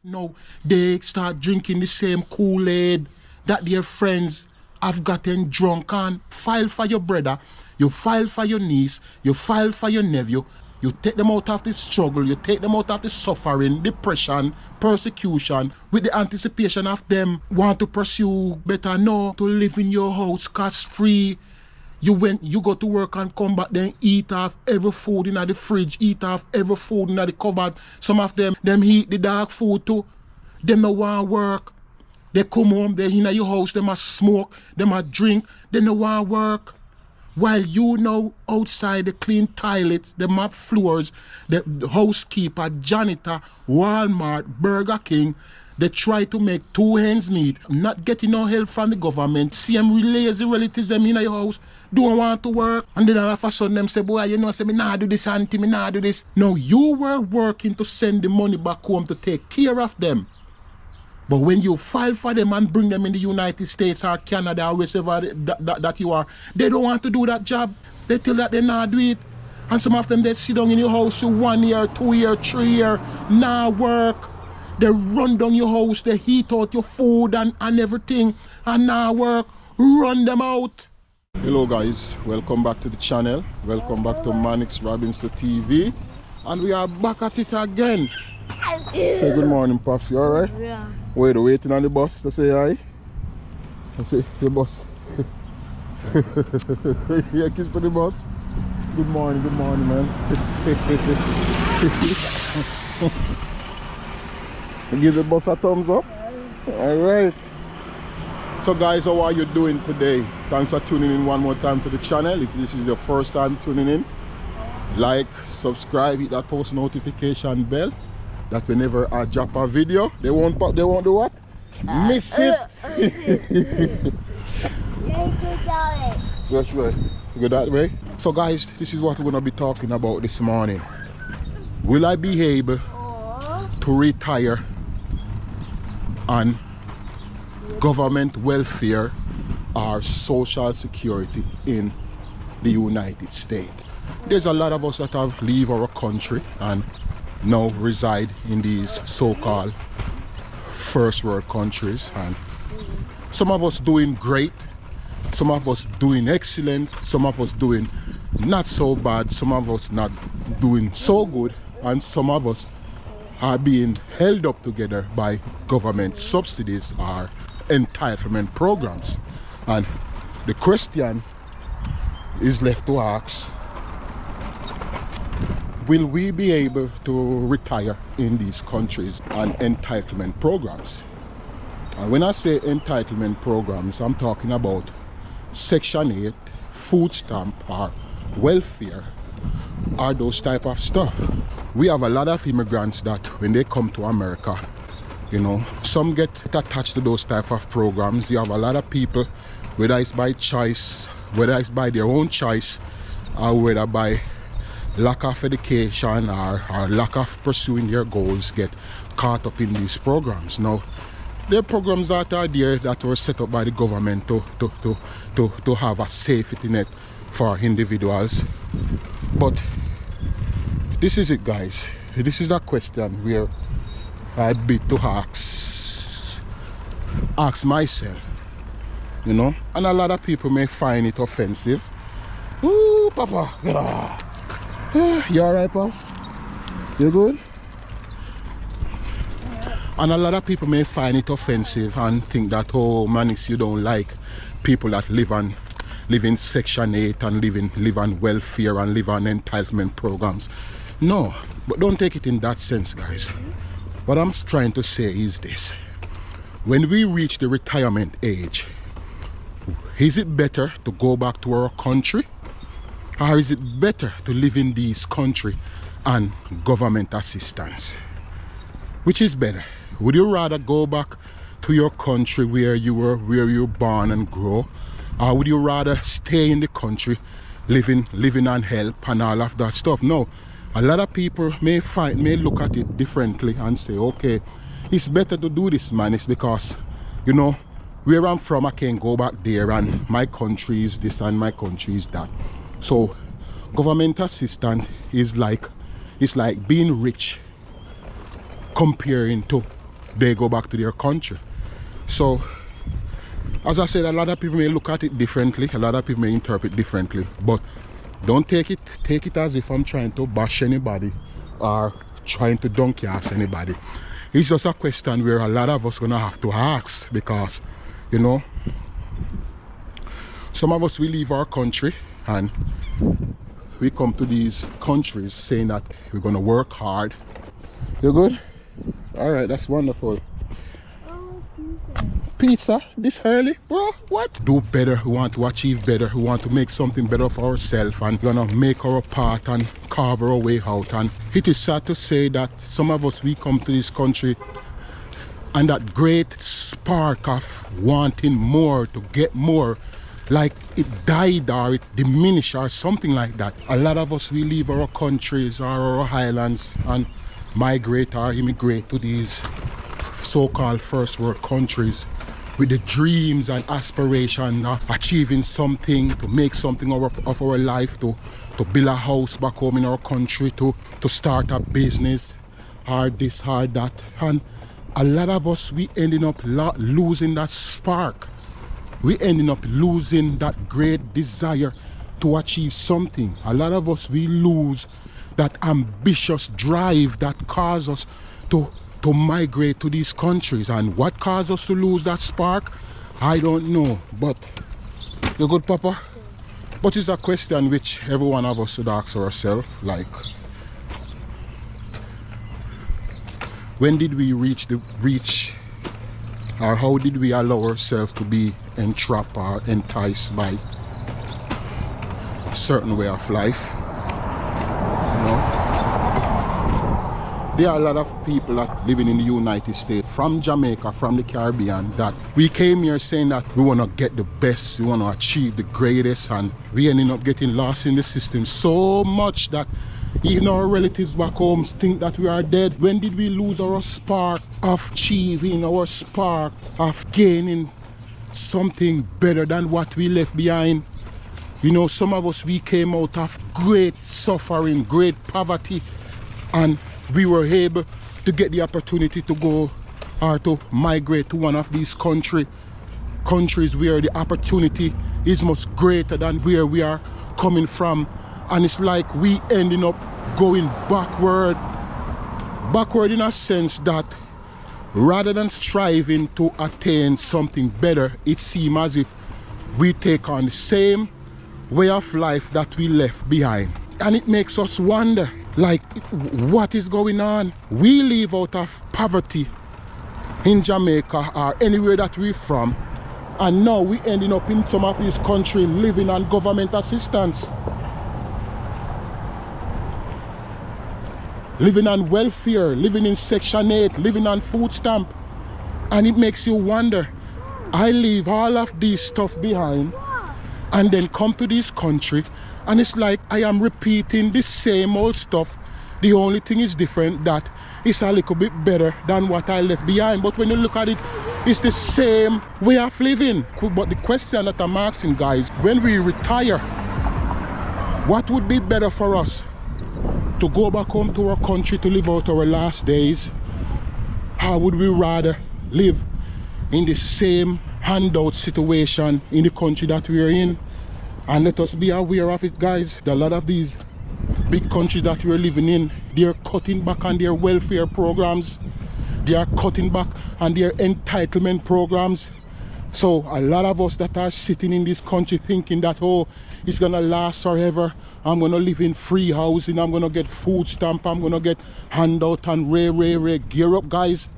Now they start drinking the same Kool-Aid that their friends have gotten drunk on. File for your brother, you file for your niece, you file for your nephew. You take them out of the struggle, you take them out of the suffering, depression, persecution, with the anticipation of them want to pursue better now, to live in your house cost-free. You go to work and come back, then eat off every food in the fridge, eat off every food in the cupboard. Some of them eat the dog food too. Them no want work. They come home, they in your house, them a smoke, them a drink, they no want work. While you know outside the clean toilets, the mop floors, the housekeeper, janitor, Walmart, Burger King, they try to make two ends meet, not getting no help from the government. Same lazy relatives them in your house, don't want to work. And then all of a sudden them say, boy, you know, say, me nah do this, auntie, me nah do this. Now you were working to send the money back home to take care of them. But when you file for them and bring them in the United States or Canada or wherever that you are, they don't want to do that job. They tell that they not do it. And some of them, they sit down in your house for 1 year, 2 year, 3 year, nah work. They run down your house, they heat out your food and everything, and nah work. Run them out. Hello guys, welcome back to the channel. Welcome back to Manix Robinson TV. And we are back at it again. Say good morning, Pops. You alright? Yeah. Wait, waiting on the bus to say hi. I say, the bus. Yeah, kiss to the bus. Good morning, man. Give the bus a thumbs up. Alright. So guys, how are you doing today? Thanks for tuning in one more time to the channel. If this is your first time tuning in, like, subscribe, hit that post notification bell. That whenever I drop a video, they won't do what? Miss it. Which way? You go that way? So guys, this is what we're gonna be talking about this morning. Will I be able to retire on government welfare or social security in the United States? There's a lot of us that have leave our country and now reside in these so-called first world countries, and some of us doing great, some of us doing excellent, some of us doing not so bad, some of us not doing so good, and some of us are being held up together by government subsidies or entitlement programs. And the question is left to ask, will we be able to retire in these countries on entitlement programs? And when I say entitlement programs, I'm talking about Section 8, food stamp or welfare or those type of stuff. We have a lot of immigrants that when they come to America, you know, some get attached to those type of programs. You have a lot of people, whether it's by choice, whether it's by their own choice, or whether by lack of education or lack of pursuing their goals, get caught up in these programs. Now, there are programs that are there that were set up by the government to have a safety net for individuals. But this is it, guys. This is a question where I'd be to ask myself, you know, and a lot of people may find it offensive. Ooh, Papa. You alright, Pops? You good? And a lot of people may find it offensive and think that, oh, Manix, you don't like people that live in Section 8 and live on welfare and live on entitlement programs. No, but don't take it in that sense, guys. What I'm trying to say is this. When we reach the retirement age, is it better to go back to our country? Or is it better to live in this country and government assistance? Which is better? Would you rather go back to your country where you were born and grow? Or would you rather stay in the country living on help and all of that stuff? No. A lot of people may look at it differently and say, okay, it's better to do this, man. It's because, you know, where I'm from, I can go back there and my country is this and my country is that. So government assistance is like being rich comparing to they go back to their country. So, as I said, a lot of people may look at it differently, a lot of people may interpret differently, but don't take it as if I'm trying to bash anybody or trying to donkey-ass anybody. It's just a question where a lot of us gonna have to ask, because, you know, some of us, we leave our country and we come to these countries saying that we're gonna work hard. You good? All right, that's wonderful. Pizza this early, bro? What? Do better. We want to achieve better. We want to make something better for ourselves, and we're gonna make our part and carve our way out. And it is sad to say that some of us, we come to this country and that great spark of wanting more, to get more, like it died or it diminished or something like that. A lot of us, we leave our countries or our islands and migrate or immigrate to these so-called first world countries with the dreams and aspiration of achieving something, to make something of our life, to build a house back home in our country, to start a business, or this or that. And a lot of us, we ending up losing that spark. We ending up losing that great desire to achieve something. A lot of us, we lose that ambitious drive that causes us to migrate to these countries. And what caused us to lose that spark, I don't know. But you good, Papa? But it's a question which every one of us should ask ourselves, like, when did we reach or how did we allow ourselves to be entrapped or enticed by a certain way of life? You know? There are a lot of people that living in the United States, from Jamaica, from the Caribbean, that we came here saying that we want to get the best, we want to achieve the greatest, and we ended up getting lost in the system so much that even our relatives back home think that we are dead. When did we lose our spark of achieving, our spark of gaining something better than what we left behind? You know, some of us, we came out of great suffering, great poverty, and we were able to get the opportunity to go or to migrate to one of these countries where the opportunity is much greater than where we are coming from. And it's like we ending up going backward in a sense that rather than striving to attain something better, it seems as if we take on the same way of life that we left behind. And it makes us wonder, like, what is going on? We live out of poverty in Jamaica or anywhere that we're from, and now we ending up in some of these countries living on government assistance, living on welfare, living in Section 8, living on food stamp. And it makes you wonder, I leave all of this stuff behind and then come to this country, and it's like I am repeating the same old stuff. The only thing is different, that it's a little bit better than what I left behind. But when you look at it, it's the same way of living. But the question that I'm asking, guys, when we retire, what would be better for us? To go back home to our country to live out our last days? How would we rather live in the same handout situation in the country that we're in? And let us be aware of it, guys. A lot of these big countries that we're living in, they're cutting back on their welfare programs. They are cutting back on their entitlement programs. So a lot of us that are sitting in this country thinking that, oh, it's gonna last forever, I'm gonna live in free housing, I'm gonna get food stamp, I'm gonna get handout and ray, gear up, guys.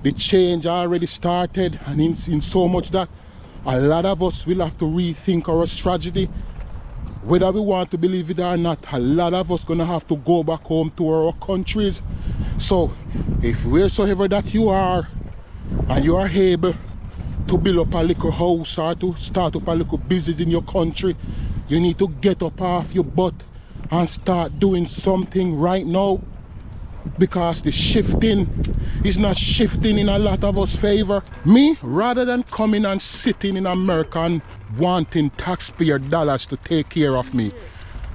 The change already started, and in so much that a lot of us will have to rethink our strategy. Whether we want to believe it or not, a lot of us gonna have to go back home to our countries. So if wheresoever that you are, and you are able to build up a little house or to start up a little business in your country, you need to get up off your butt and start doing something right now, because the shifting is not shifting in a lot of us' favor. Me, rather than coming and sitting in America and wanting taxpayer dollars to take care of me,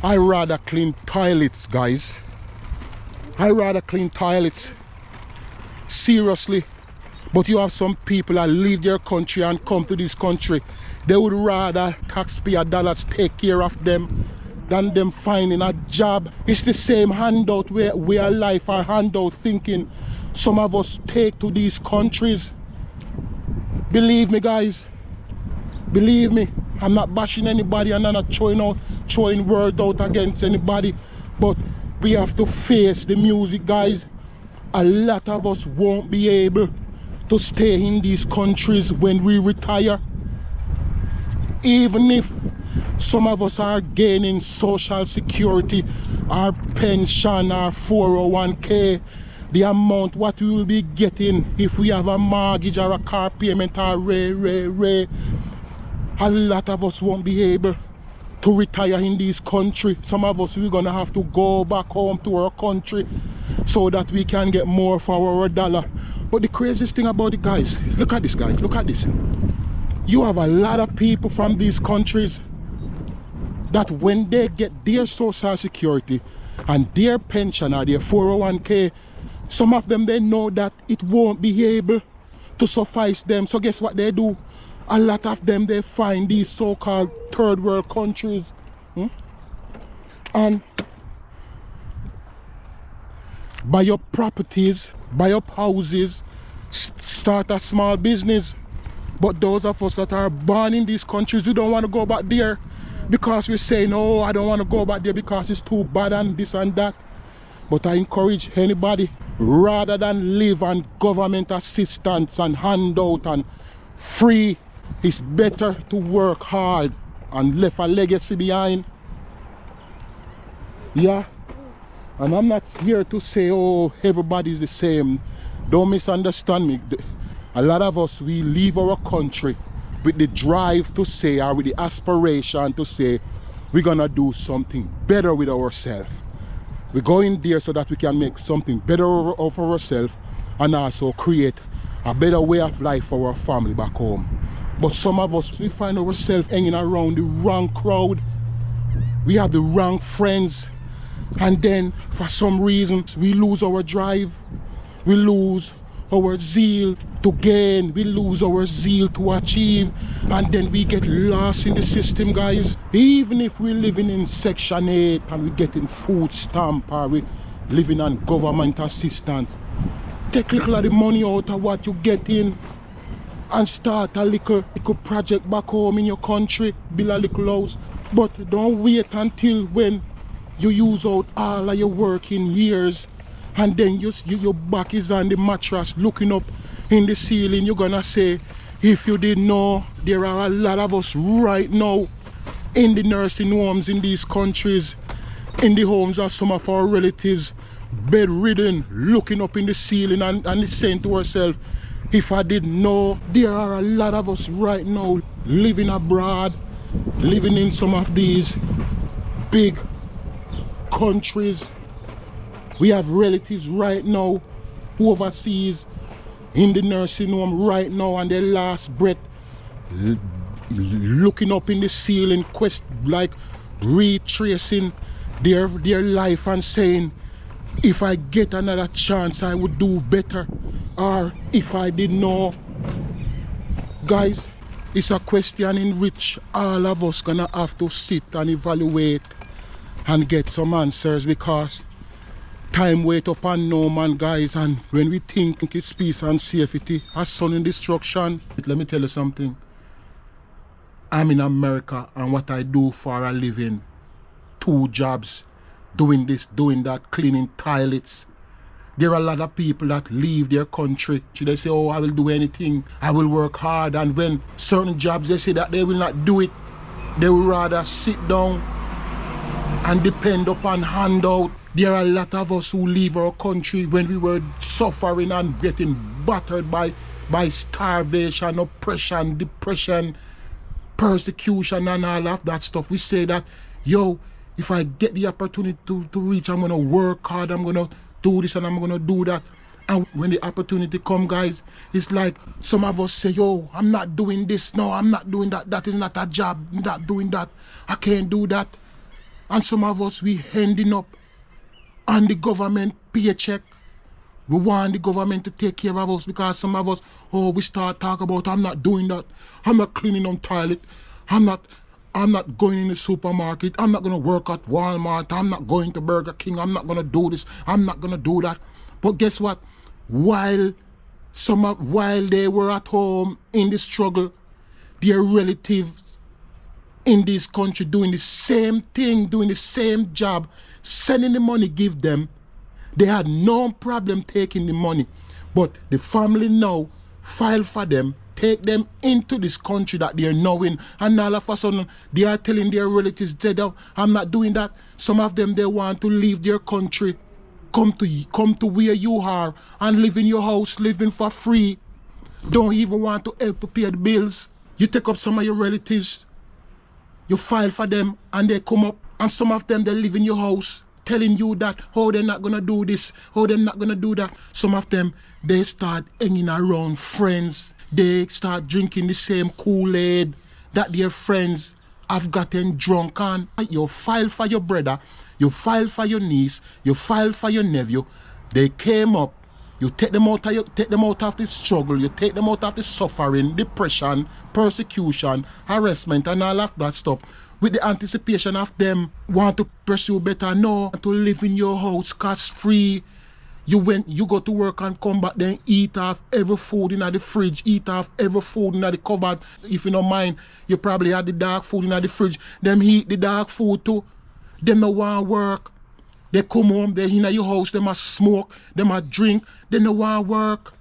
I rather clean toilets, guys. I rather clean toilets. Seriously, But you have some people that leave their country and come to this country. They would rather taxpayer dollars take care of them than them finding a job. It's the same handout way of life or handout thinking some of us take to these countries. Believe me, guys. Believe me. I'm not bashing anybody and I'm not throwing word out against anybody. But we have to face the music, guys. A lot of us won't be able to stay in these countries when we retire. Even if some of us are gaining social security, our pension, our 401k, the amount what we will be getting if we have a mortgage or a car payment or a lot of us won't be able to retire in this country. Some of us we're gonna have to go back home to our country so that we can get more for our dollar. But the craziest thing about it, guys, look at this, guys, look at this. You have a lot of people from these countries that when they get their social security and their pension or their 401k, some of them, they know that it won't be able to suffice them. So guess what they do? A lot of them, they find these so-called third world countries and buy up properties, buy up houses, start a small business. But those of us that are born in these countries, we don't want to go back there because we say, no, I don't want to go back there because it's too bad and this and that. But I encourage anybody, rather than live on government assistance and handout and free, it's better to work hard and leave a legacy behind. Yeah. And I'm not here to say, oh, everybody's the same. Don't misunderstand me. A lot of us, we leave our country with the drive to say, or with the aspiration to say, we're gonna do something better with ourselves. We're going there so that we can make something better of ourselves and also create a better way of life for our family back home. But some of us, we find ourselves hanging around the wrong crowd. We have the wrong friends. And then for some reason, we lose our drive. We lose our zeal to gain. We lose our zeal to achieve. And then we get lost in the system, guys. Even if we're living in Section 8 and we're getting food stamp or we're living on government assistance, take a little of the money out of what you get in and start a little project back home in your country, build a little house. But don't wait until when you use out all of your working years and then your back is on the mattress looking up in the ceiling. You're gonna say, if you didn't know, there are a lot of us right now in the nursing homes in these countries, in the homes of some of our relatives, bedridden, looking up in the ceiling and saying to ourselves, if I didn't know, there are a lot of us right now living abroad, living in some of these big countries. We have relatives right now who overseas in the nursing home right now and their last breath looking up in the ceiling, like retracing their life and saying, if I get another chance I would do better, or if I didn't know. Guys, it's a question in which all of us gonna have to sit and evaluate and get some answers, because time wait upon no man, guys, and when we think it's peace and safety, as sudden destruction. Let me tell you something. I'm in America and what I do for a living, 2 jobs, doing this, doing that, cleaning toilets. There are a lot of people that leave their country. They say, oh, I will do anything, I will work hard. And when certain jobs, they say that they will not do it. They will rather sit down and depend upon handout. There are a lot of us who leave our country when we were suffering and getting battered by starvation, oppression, depression, persecution and all of that stuff. We say that, yo, if I get the opportunity to reach, I'm going to work hard, I'm going to do this and I'm going to do that. And when the opportunity come, guys, it's like some of us say, yo, I'm not doing this, no, I'm not doing that, that is not a job, I'm not doing that, I can't do that. And some of us, we ending up on the government paycheck, We want the government to take care of us because some of us, oh, we start talking about, I'm not doing that. I'm not cleaning on toilet. I'm not going in the supermarket. I'm not going to work at Walmart. I'm not going to Burger King. I'm not going to do this. I'm not going to do that. But guess what? While they were at home in the struggle, their relatives in this country doing the same thing, doing the same job, sending the money, give them. They had no problem taking the money. But the family now file for them, take them into this country that they're now in, and all of a sudden they are telling their relatives, I'm not doing that. Some of them, they want to leave their country, come to where you are and live in your house, living for free. Don't even want to help to pay the bills. You take up some of your relatives, you file for them, and they come up, and some of them, they live in your house, telling you that, oh, they're not going to do this, oh, they're not going to do that. Some of them, they start hanging around friends. They start drinking the same Kool-Aid that their friends have gotten drunk on. You file for your brother, you file for your niece, you file for your nephew. They came up, you take them out of the struggle, you take them out of the suffering, depression, persecution, harassment, and all of that stuff, with the anticipation of them want to pursue better, no, to live in your house cost-free. You go to work and come back, then eat off every food in the fridge, eat off every food in the cupboard. If you don't mind, you probably had the dark food in the fridge. Them eat the dark food too. Them no want work. They come home, they in your house, them a smoke, them a drink, they no want work.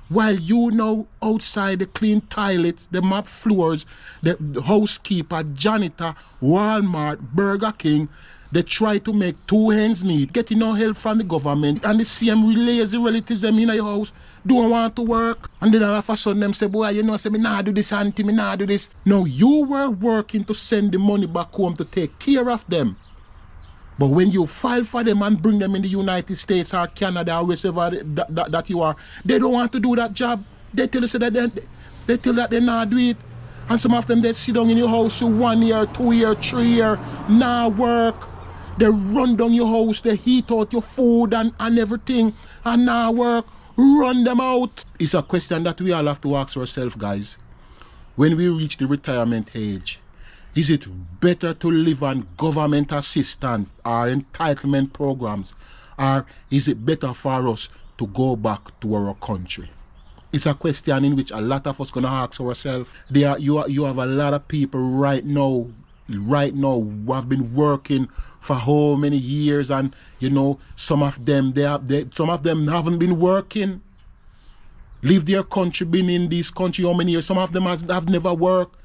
While you know outside the clean toilets, the mop floors, the housekeeper, janitor, Walmart, Burger King, they try to make two ends meet, getting no help from the government, and the same lazy relatives them in your house don't want to work. And then all of a sudden them say, boy, you know, say me nah do this, auntie, me nah do this. Now you were working to send the money back home to take care of them. But when you file for them and bring them in the United States or Canada or wherever that you are, they don't want to do that job. They tell us that they tell that they not do it. And some of them, they sit down in your house for 1 year, 2 year, 3 year, not work. They run down your house, they heat out your food and everything, and not work. Run them out. It's a question that we all have to ask ourselves, guys. When we reach the retirement age, is it better to live on government assistance or entitlement programs, or is it better for us to go back to our country? It's a question in which a lot of us gonna ask ourselves. You have a lot of people right now who have been working for how many years, and you know some of them haven't been working. Leave their country, been in this country how many years? Some of them have never worked.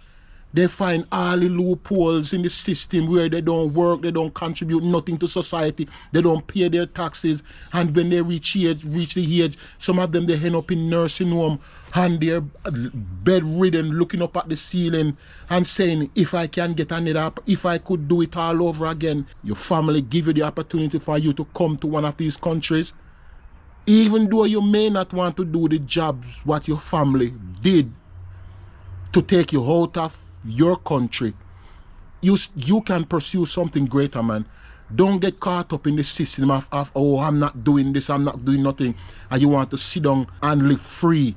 They find all the loopholes in the system where they don't work, they don't contribute nothing to society, they don't pay their taxes, and when they reach the age, some of them they end up in nursing home and they're bedridden, looking up at the ceiling and saying, if I can get another, if I could do it all over again. Your family give you the opportunity for you to come to one of these countries, even though you may not want to do the jobs what your family did to take you out of your country. You can pursue something greater, man. Don't get caught up in the system of oh, I'm not doing this, I'm not doing nothing, and you want to sit down and live free.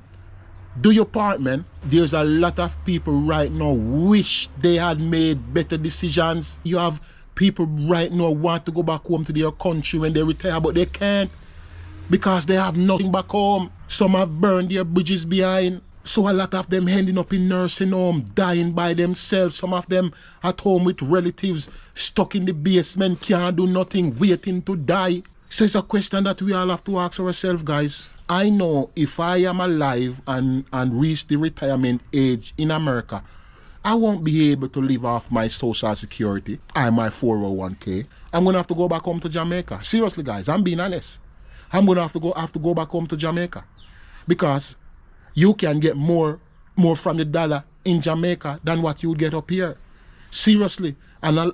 Do your part, man. There's a lot of people right now wish they had made better decisions. You have people right now want to go back home to their country when they retire, but they can't because they have nothing back home. Some have burned their bridges behind. So a lot of them ending up in nursing home, dying by themselves. Some of them at home with relatives, stuck in the basement, can't do nothing, waiting to die. So it's a question that we all have to ask ourselves, guys. I know if I am alive and reach the retirement age in America, I won't be able to live off my social security and my 401k. I'm going to have to go back home to Jamaica. Seriously, guys, I'm being honest. I'm going to have to go back home to Jamaica because you can get more from the dollar in Jamaica than what you get up here. Seriously. And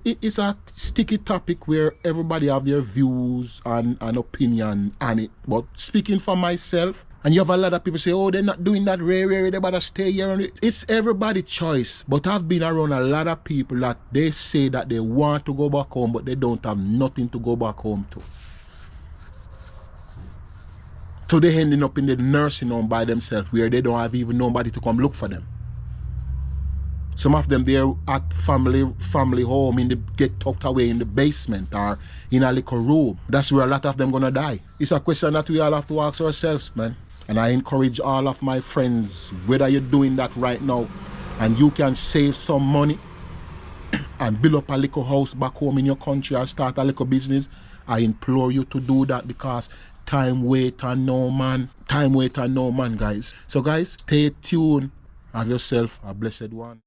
it's a sticky topic where everybody have their views and opinion on it. But speaking for myself, and you have a lot of people say, oh, they're not doing that, they better stay here. It's everybody's choice. But I've been around a lot of people that they say that they want to go back home, but they don't have nothing to go back home to. So they ending up in the nursing home by themselves where they don't have even nobody to come look for them. Some of them they're at family home get tucked away in the basement or in a little room. That's where a lot of them gonna die. It's a question that we all have to ask ourselves, man. And I encourage all of my friends, whether you're doing that right now and you can save some money and build up a little house back home in your country or start a little business, I implore you to do that because time wait and no man. Time wait and no man, guys. So guys, stay tuned. Have yourself a blessed one.